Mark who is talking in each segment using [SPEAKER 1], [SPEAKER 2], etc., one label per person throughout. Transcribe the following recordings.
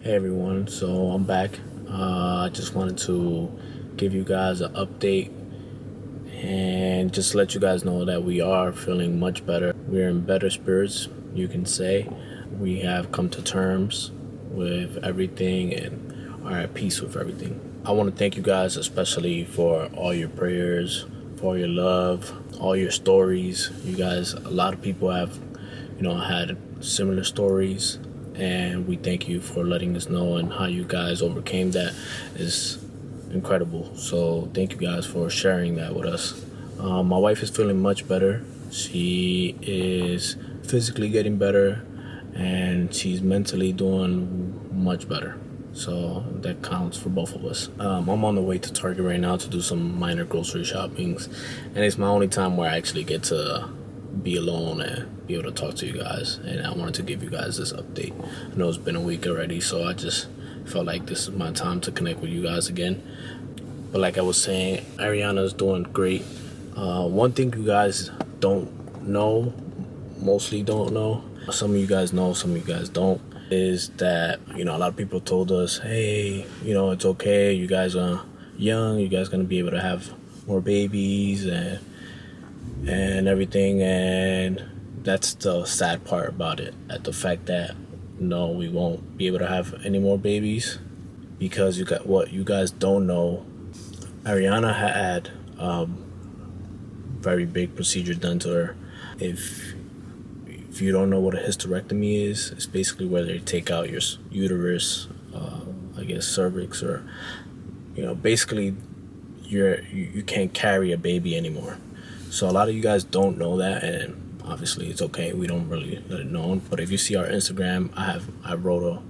[SPEAKER 1] Hey everyone, so I'm back. I just wanted to give you guys an update and just let you guys know that we are feeling much better. We're in better spirits, you can say. We have come to terms with everything and are at peace with everything. I want to thank you guys especially for all your prayers, for all your love, all your stories. You guys, a lot of people have, had similar stories. And we thank you for letting us know and how you guys overcame that is incredible. So thank you guys for sharing that with us. My wife is feeling much better. She is physically getting better and she's mentally doing much better. So that counts for both of us. I'm on the way to Target right now to do some minor grocery shoppings. And it's my only time where I actually get to be alone and be able to talk to you guys, and I wanted to give you guys this update. I know it's been a week already, so I just felt like this is my time to connect with you guys again. But like I was saying, Arianna's doing great. One thing you guys don't know, mostly don't know, some of you guys know, some of you guys don't, is that, a lot of people told us, hey, it's okay, you guys are young, you guys gonna be able to have more babies and everything, and that's the sad part about it, at the fact that no, we won't be able to have any more babies, because you got what you guys don't know. Arianna had very big procedure done to her. If you don't know what a hysterectomy is, it's basically where they take out your uterus, I guess cervix, or basically you can't carry a baby anymore. So a lot of you guys don't know that, and obviously it's okay. We don't really let it known. But if you see our Instagram, I wrote a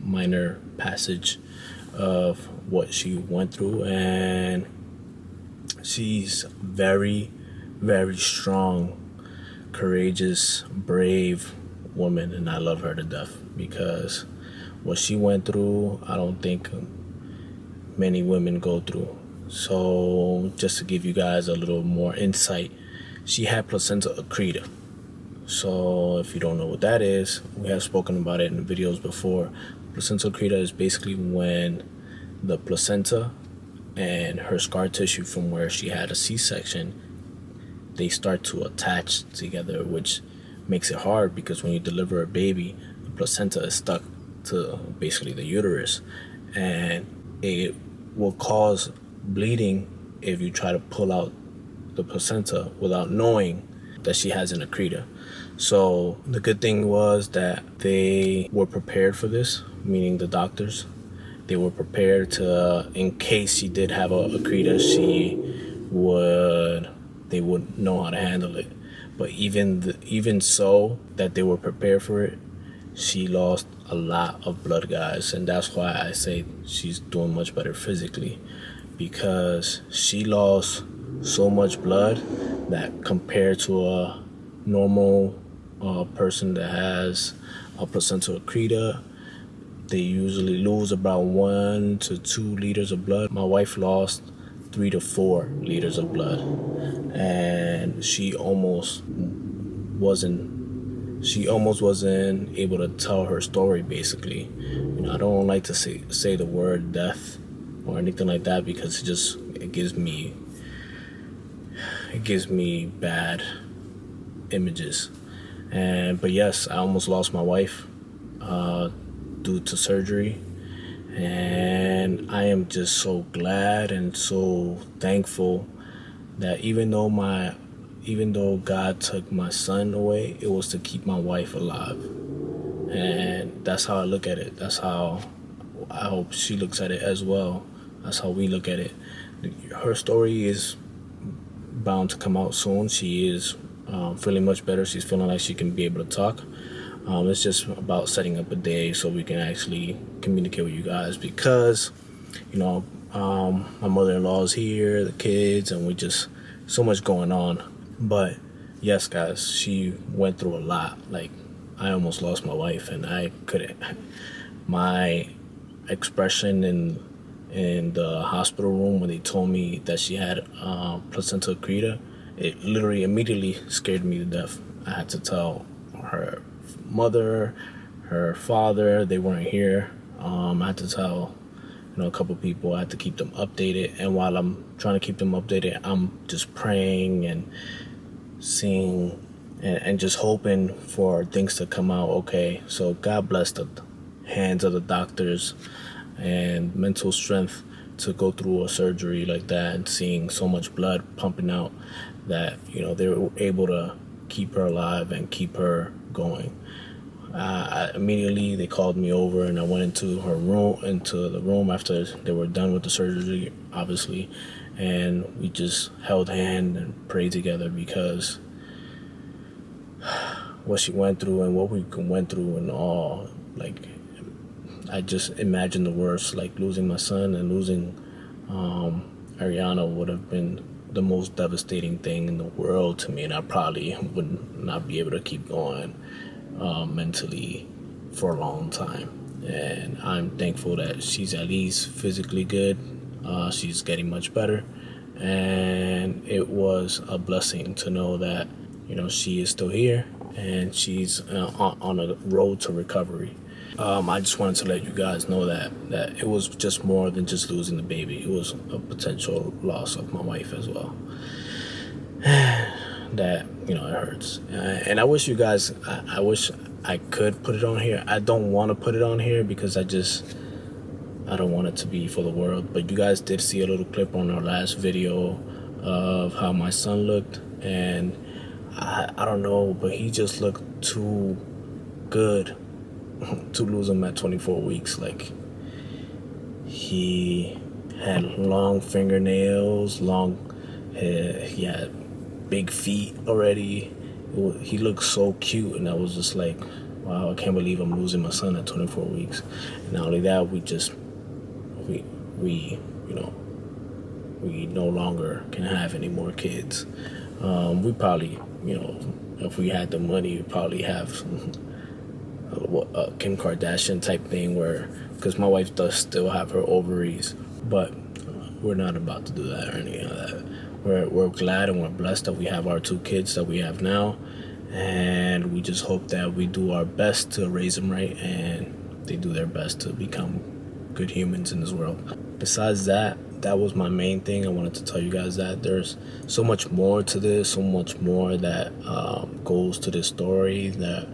[SPEAKER 1] minor passage of what she went through, and she's very, very strong, courageous, brave woman, and I love her to death, because what she went through, I don't think many women go through. So just to give you guys a little more insight, she had Placenta Accreta. So if you don't know what that is, we have spoken about it in the videos before. Placenta Accreta is basically when the placenta and her scar tissue from where she had a C-section, they start to attach together, which makes it hard, because when you deliver a baby, the placenta is stuck to basically the uterus, and it will cause bleeding if you try to pull out the placenta without knowing that she has an accreta. So the good thing was that they were prepared for this, meaning the doctors. They were prepared to, in case she did have a accreta, they would know how to handle it. But even so, that they were prepared for it, she lost a lot of blood, guys, and that's why I say she's doing much better physically, because she lost so much blood that compared to a normal person that has a placenta accreta, they usually lose about 1 to 2 liters of blood. My wife lost 3 to 4 liters of blood, and she almost wasn't able to tell her story, basically. I don't like to say the word death or anything like that, because it gives me bad images. But yes, I almost lost my wife due to surgery, and I am just so glad and so thankful that even though God took my son away, it was to keep my wife alive. And that's how I look at it. That's how I hope she looks at it as well. That's how we look at it. Her story is bound to come out soon. She is feeling much better. She's feeling like she can be able to talk. It's just about setting up a day so we can actually communicate with you guys, because my mother-in-law is here, the kids, and we just so much going on. But yes, guys, she went through a lot. Like, I almost lost my wife, and I couldn't. My expression in the hospital room when they told me that she had placenta accreta, it literally immediately scared me to death. I had to tell her mother, her father, they weren't here. I had to tell a couple people. I had to keep them updated, and while I'm trying to keep them updated, I'm just praying and seeing and just hoping for things to come out okay. So God bless the hands of the doctors and mental strength to go through a surgery like that, and seeing so much blood pumping out that they were able to keep her alive and keep her going. Immediately they called me over, and I went into the room after they were done with the surgery, obviously, and we just held hand and prayed together, because what she went through and what we went through and all, like, I just imagined the worst. Like, losing my son and losing Arianna would have been the most devastating thing in the world to me, and I probably would not be able to keep going mentally for a long time. And I'm thankful that she's at least physically good. She's getting much better, and it was a blessing to know that she is still here, and she's on a road to recovery. I just wanted to let you guys know that it was just more than just losing the baby. It was a potential loss of my wife as well. That it hurts, and I wish you guys, I wish I could put it on here. I don't want to put it on here because I don't want it to be for the world. But you guys did see a little clip on our last video of how my son looked, and I don't know, but he just looked too good to lose him at 24 weeks. Like, he had long fingernails, he had big feet already. He looked so cute, and I was just like, wow, I can't believe I'm losing my son at 24 weeks. And not only that, we no longer can have any more kids. We probably, if we had the money, we'd probably have a Kim Kardashian type thing, where, because my wife does still have her ovaries, but we're not about to do that or any of that. We're glad and we're blessed that we have our 2 kids that we have now, and we just hope that we do our best to raise them right, and they do their best to become good humans in this world. Besides that was my main thing. I wanted to tell you guys that there's so much more to this, so much more that goes to this story that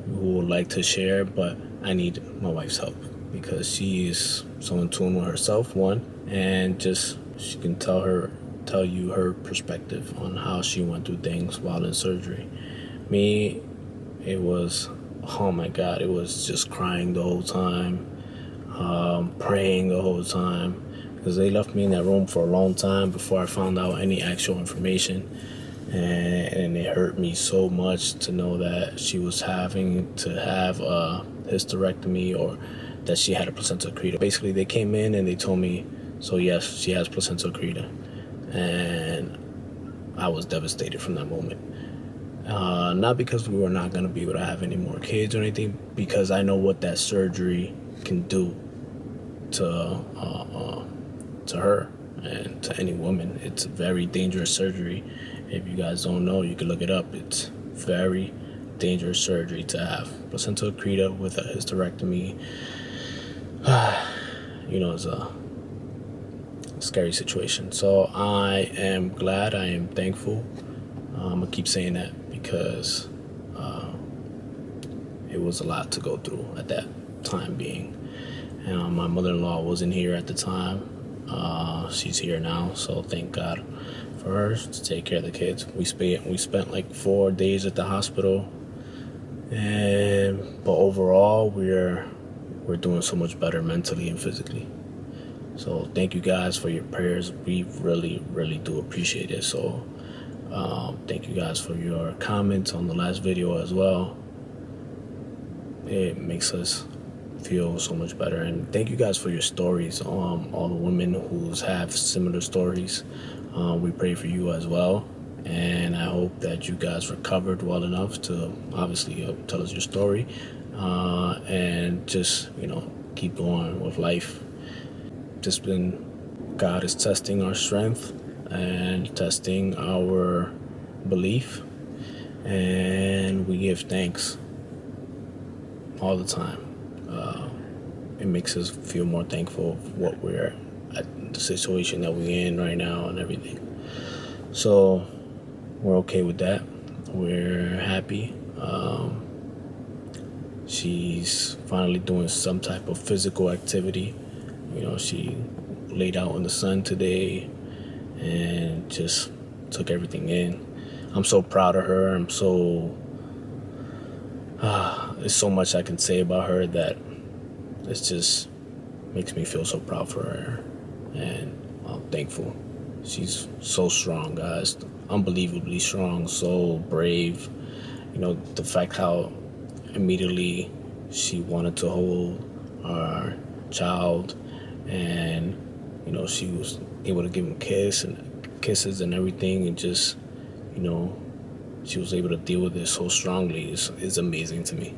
[SPEAKER 1] we would like to share, but I need my wife's help, because she is so in tune with herself, one, and just she can tell you her perspective on how she went through things while in surgery. Me, it was, oh my God, it was just crying the whole time, praying the whole time, because they left me in that room for a long time before I found out any actual information. And it hurt me so much to know that she was having to have a hysterectomy, or that she had a placenta accreta. Basically, they came in and they told me, so yes, she has placenta accreta. And I was devastated from that moment. Not because we were not going to be able to have any more kids or anything, because I know what that surgery can do to her and to any woman. It's a very dangerous surgery. If you guys don't know, you can look it up. It's very dangerous surgery to have placenta accreta with a hysterectomy. It's a scary situation. So I am glad, I am thankful. I'm gonna keep saying that because it was a lot to go through at that time being. And my mother-in-law wasn't here at the time. She's here now, so thank God for her to take care of the kids. We spent like 4 days at the hospital, but overall we're doing so much better mentally and physically. So thank you guys for your prayers. We really, really do appreciate it. So thank you guys for your comments on the last video as well. It makes us feel so much better. And thank you guys for your stories. All the women who have similar stories, we pray for you as well. And I hope that you guys recovered well enough to obviously tell us your story, and just keep going with life. God is testing our strength and testing our belief, and we give thanks all the time. it makes us feel more thankful of what we're at, the situation that we're in right now and everything. So we're okay with that. We're happy. She's finally doing some type of physical activity. You know, she laid out in the sun today and just took everything in. I'm so proud of her. There's so much I can say about her that it just makes me feel so proud for her, and I'm thankful. She's so strong, guys, unbelievably strong, so brave. You know, the fact how immediately she wanted to hold our child, and you know, she was able to give him kisses and everything, and just, you know, she was able to deal with it so strongly is amazing to me,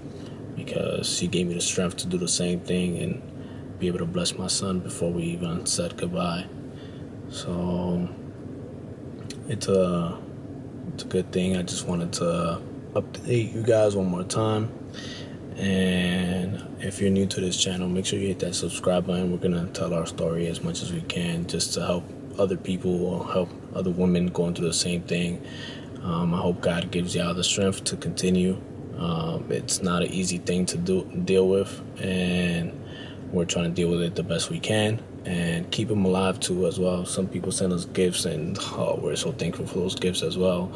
[SPEAKER 1] because she gave me the strength to do the same thing and be able to bless my son before we even said goodbye. So it's a good thing. I just wanted to update you guys one more time. And if you're new to this channel, make sure you hit that subscribe button. We're gonna tell our story as much as we can, just to help other people or help other women going through the same thing. I hope God gives y'all the strength to continue. It's not an easy thing to deal with, and we're trying to deal with it the best we can and keep them alive too as well. Some people send us gifts, and we're so thankful for those gifts as well.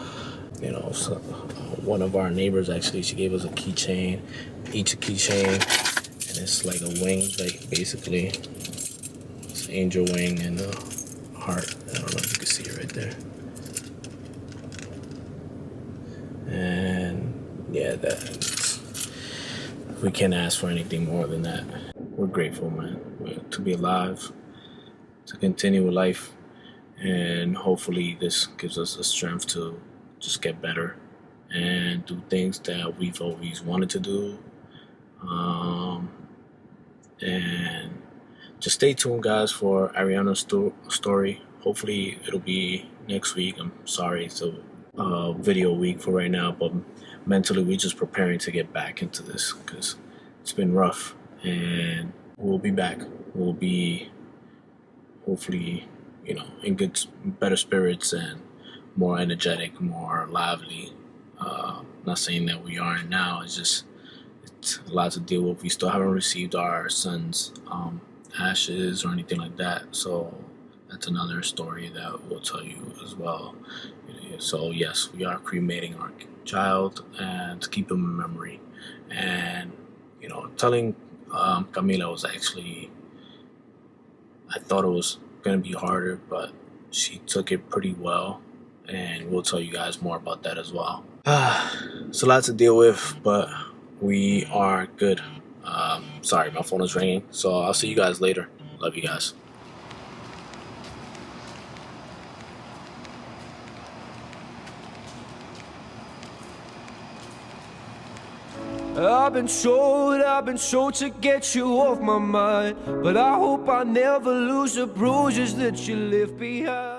[SPEAKER 1] You know, so, one of our neighbors, actually, she gave us a keychain, each a keychain, and it's like a wing, like basically it's an angel wing and a heart. I don't know if you can see it right there. And yeah, we can't ask for anything more than that. We're grateful, man, to be alive, to continue with life, and hopefully this gives us the strength to just get better and do things that we've always wanted to do. And just stay tuned, guys, for Arianna's story. Hopefully it'll be next week. I'm sorry, it's a video week for right now, but mentally we're just preparing to get back into this because it's been rough, and we'll be back. We'll be hopefully, you know, in better spirits and more energetic, more lively. Not saying that we aren't now. It's a lot to deal with. We still haven't received our son's ashes or anything like that. So that's another story that we'll tell you as well. So yes, we are cremating our child and to keep him in memory. And you know, telling Camila was actually, I thought it was gonna be harder, but she took it pretty well, and we'll tell you guys more about that as well. It's a lot to deal with, but we are good. Sorry, my phone is ringing, so I'll see you guys later. Love you guys.
[SPEAKER 2] I've been told to get you off my mind, but I hope I never lose the bruises that you left behind.